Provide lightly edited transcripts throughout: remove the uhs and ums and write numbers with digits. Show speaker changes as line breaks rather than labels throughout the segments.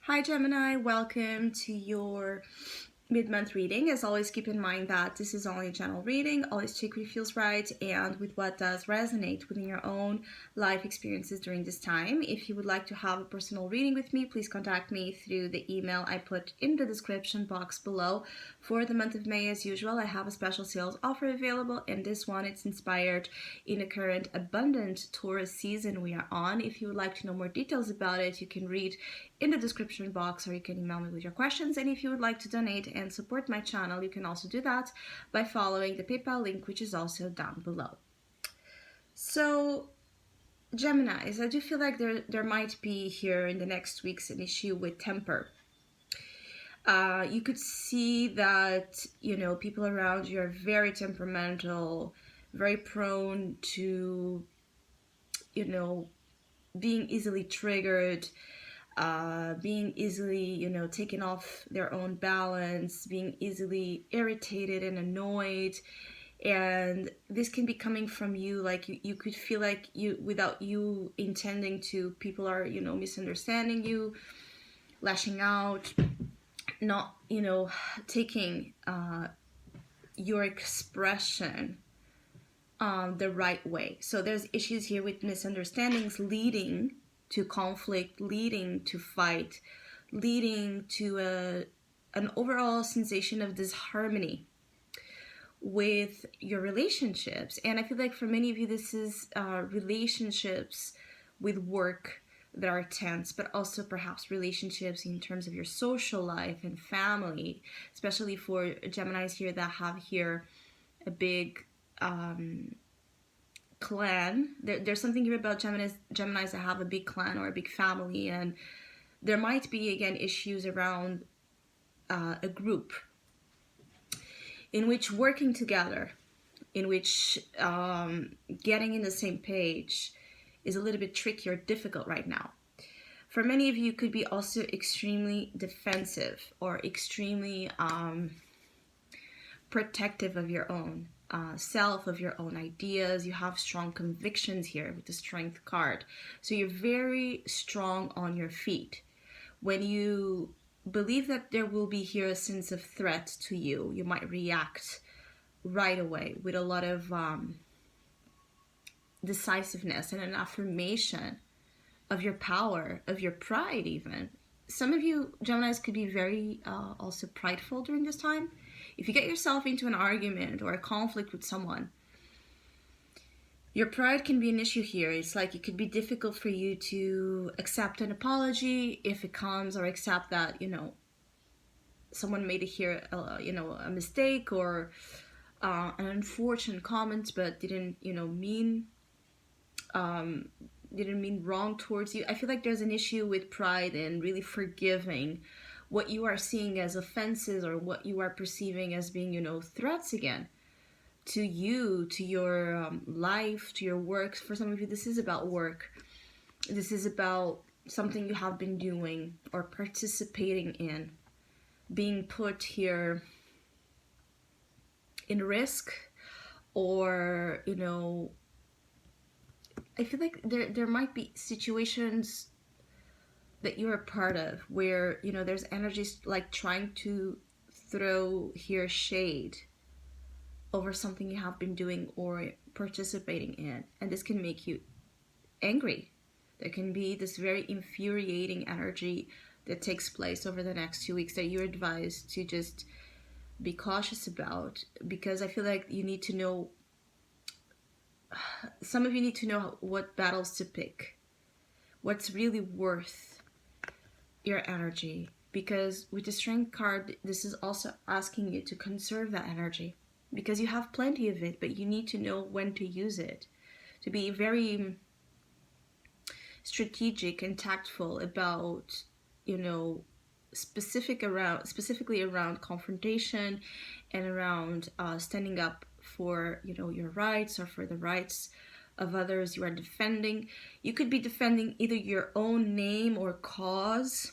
Hi Gemini, welcome to your mid-month reading. As always, keep in mind that this is only a general reading. Always check what feels right and with what does resonate within your own life experiences during this time. If you would like to have a personal reading with me, please contact me through the email I put in the description box below. For the month of May, as usual, I have a special sales offer available, and this one it's inspired in the current abundant Taurus season we are on. If you would like to know more details about it, you can read in the description box, or you can email me with your questions. And if you would like to donate and support my channel, you can also do that by following the PayPal link, which is also down below. So Geminis, I do feel like there might be here in the next weeks an issue with temper. You could see that, people around you are very temperamental, very prone to, being easily triggered, being easily, taken off their own balance, being easily irritated and annoyed. And this can be coming from you, like you could feel like without you intending to, people are, misunderstanding you, lashing out, not, taking your expression the right way. So there's issues here with misunderstandings leading to conflict, leading to fight, leading to an overall sensation of disharmony with your relationships. And I feel like for many of you, this is relationships with work that are tense, but also perhaps relationships in terms of your social life and family, especially for Geminis here that have here a big clan. There's something here about Geminis that have a big clan or a big family, and there might be again issues around a group in which working together, in which getting in the same page is a little bit tricky or difficult right now. For many of you, could be also extremely defensive or extremely protective of your own self, of your own ideas. You have strong convictions here with the Strength card. So you're very strong on your feet. When you believe that there will be here a sense of threat to you, you might react right away with a lot of decisiveness and an affirmation of your power, of your pride even. Some of you Geminis could be very also prideful during this time. If you get yourself into an argument or a conflict with someone, your pride can be an issue here. It's like it could be difficult for you to accept an apology if it comes, or accept that, someone made a mistake or an unfortunate comment, but didn't mean wrong towards you. I feel like there's an issue with pride and really forgiving what you are seeing as offenses or what you are perceiving as being, threats again to you, to your life, to your work. For some of you, this is about work. This is about something you have been doing or participating in, being put here in risk, or, I feel like there might be situations that you're a part of where, there's energies like trying to throw here shade over something you have been doing or participating in. And this can make you angry. There can be this very infuriating energy that takes place over the next 2 weeks that you're advised to just be cautious about, because I feel like you need to know, some of you need to know what battles to pick, what's really worth your energy. Because with the Strength card, this is also asking you to conserve that energy, because you have plenty of it, but you need to know when to use it, to be very strategic and tactful about, specifically around confrontation and around standing up for, your rights or for the rights of others you are defending. You could be defending either your own name or cause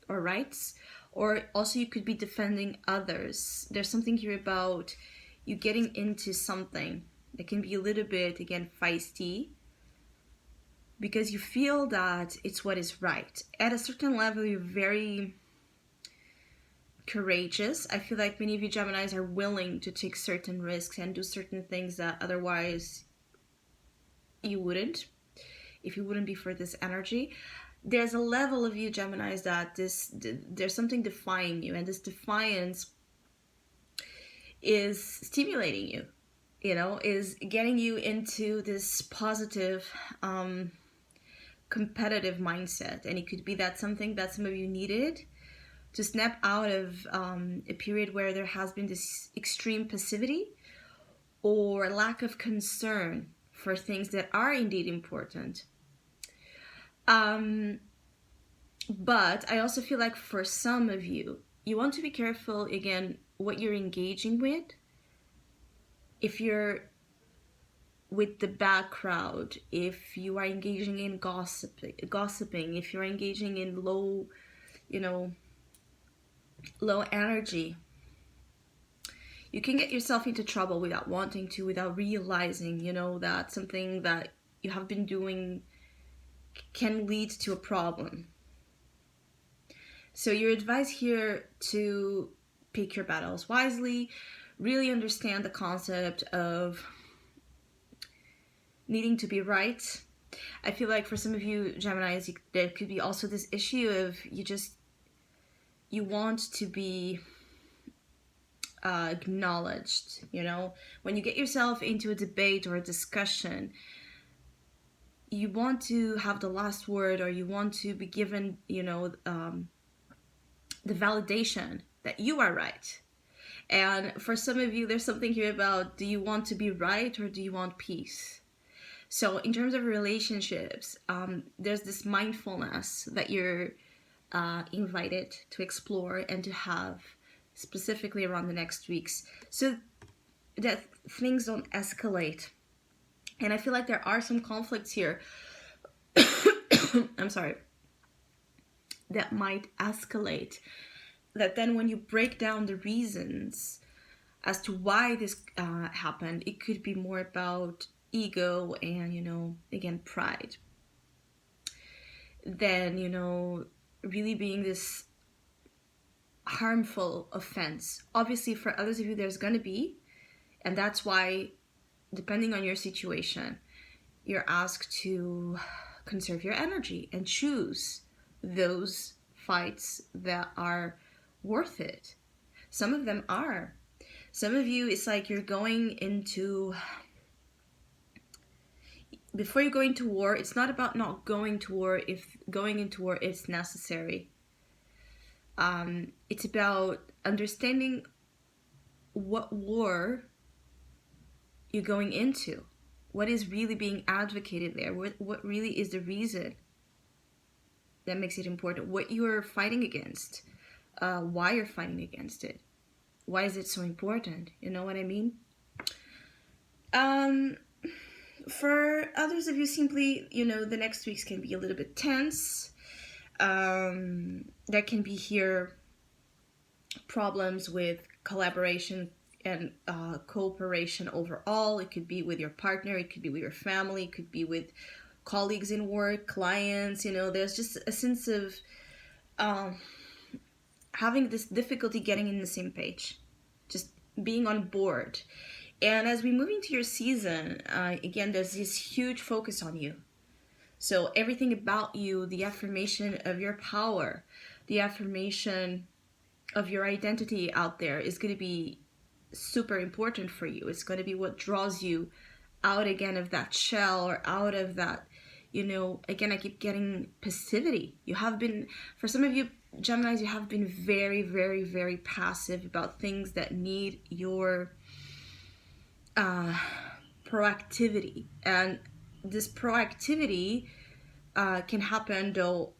or rights, or also you could be defending others. There's something here about you getting into something that can be a little bit, again, feisty, because you feel that it's what is right. At a certain level, you're very courageous. I feel like many of you Geminis are willing to take certain risks and do certain things that otherwise you wouldn't, if you wouldn't be for this energy. There's a level of you Geminis that there's something defying you, and this defiance is stimulating you, you know, is getting you into this positive competitive mindset. And it could be that something that some of you needed to snap out of a period where there has been this extreme passivity or lack of concern for things that are indeed important. But I also feel like for some of you, you want to be careful, again, what you're engaging with. If you're with the bad crowd, if you are engaging in gossiping, if you're engaging in low energy, you can get yourself into trouble without wanting to, without realizing, you know, that something that you have been doing can lead to a problem. So your advice here to pick your battles wisely, really understand the concept of needing to be right. I feel like for some of you Geminis, there could be also this issue of you want to be acknowledged, you know. When you get yourself into a debate or a discussion, you want to have the last word, or you want to be given, you know, the validation that you are right. And for some of you, there's something here about, do you want to be right or do you want peace? So in terms of relationships, there's this mindfulness that you're invited to explore and to have specifically around the next weeks, so that things don't escalate. And I feel like there are some conflicts here I'm sorry, that might escalate, that then when you break down the reasons as to why this happened, it could be more about ego and, you know, again, pride, than, you know, really being this harmful offense. Obviously for others of you there's going to be, and that's why, depending on your situation, you're asked to conserve your energy and choose those fights that are worth it. Some of them are. Some of you, it's like you're going into, before you go into war, it's not about not going to war if going into war is necessary. It's about understanding what war you're going into. What is really being advocated there? What really is the reason that makes it important? What you're fighting against? Why you're fighting against it? Why is it so important? You know what I mean? For others of you, simply, you know, the next weeks can be a little bit tense. There can be here problems with collaboration and cooperation overall. It could be with your partner, it could be with your family, it could be with colleagues in work, clients, you know. There's just a sense of having this difficulty getting in the same page, just being on board. And as we move into your season, again, there's this huge focus on you. So everything about you, the affirmation of your power, the affirmation of your identity out there is going to be super important for you. It's going to be what draws you out again of that shell, or out of that, you know, again, I keep getting passivity. You have been, for some of you Geminis, you have been very, very, very passive about things that need your proactivity. And this proactivity can happen though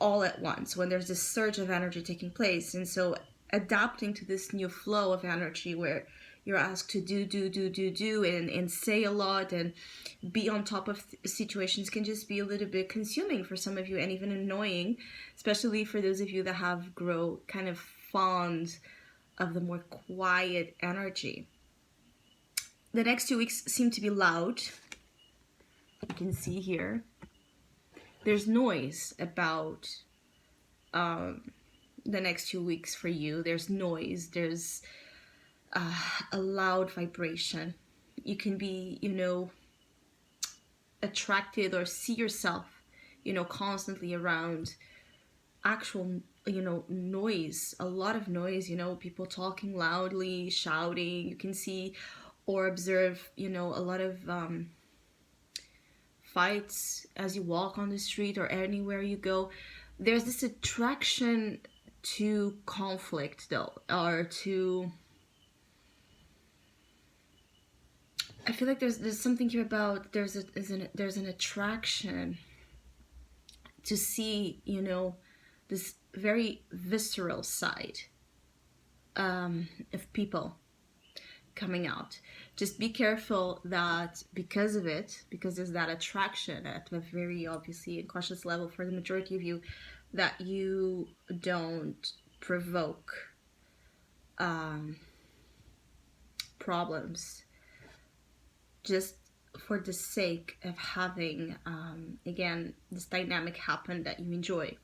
all at once when there's this surge of energy taking place. And so adapting to this new flow of energy where you're asked to do and say a lot and be on top of situations can just be a little bit consuming for some of you, and even annoying, especially for those of you that have grown kind of fond of the more quiet energy. The next 2 weeks seem to be loud. You can see here. there's noise about the next 2 weeks for you. There's noise, there's a loud vibration. You can be, attracted or see yourself, constantly around actual, noise, a lot of noise, people talking loudly, shouting. You can see or observe, a lot of fights as you walk on the street or anywhere you go. There's this attraction to conflict, though, or to, I feel like there's something here about there's an attraction to see, this very visceral side of people coming out. Just be careful that because of it, because there's that attraction at a very obviously unconscious level for the majority of you, that you don't provoke problems just for the sake of having, again, this dynamic happen that you enjoy.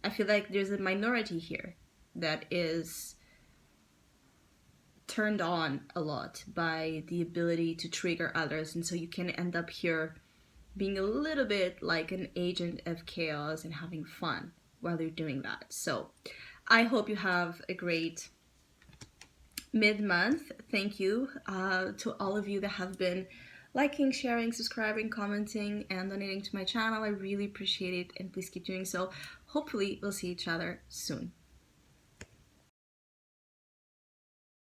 I feel like there's a minority here that is turned on a lot by the ability to trigger others, and so you can end up here being a little bit like an agent of chaos and having fun while you're doing that. So I hope you have a great mid-month. Thank you to all of you that have been liking, sharing, subscribing, commenting, and donating to my channel. I really appreciate it, and please keep doing so. Hopefully we'll see each other soon.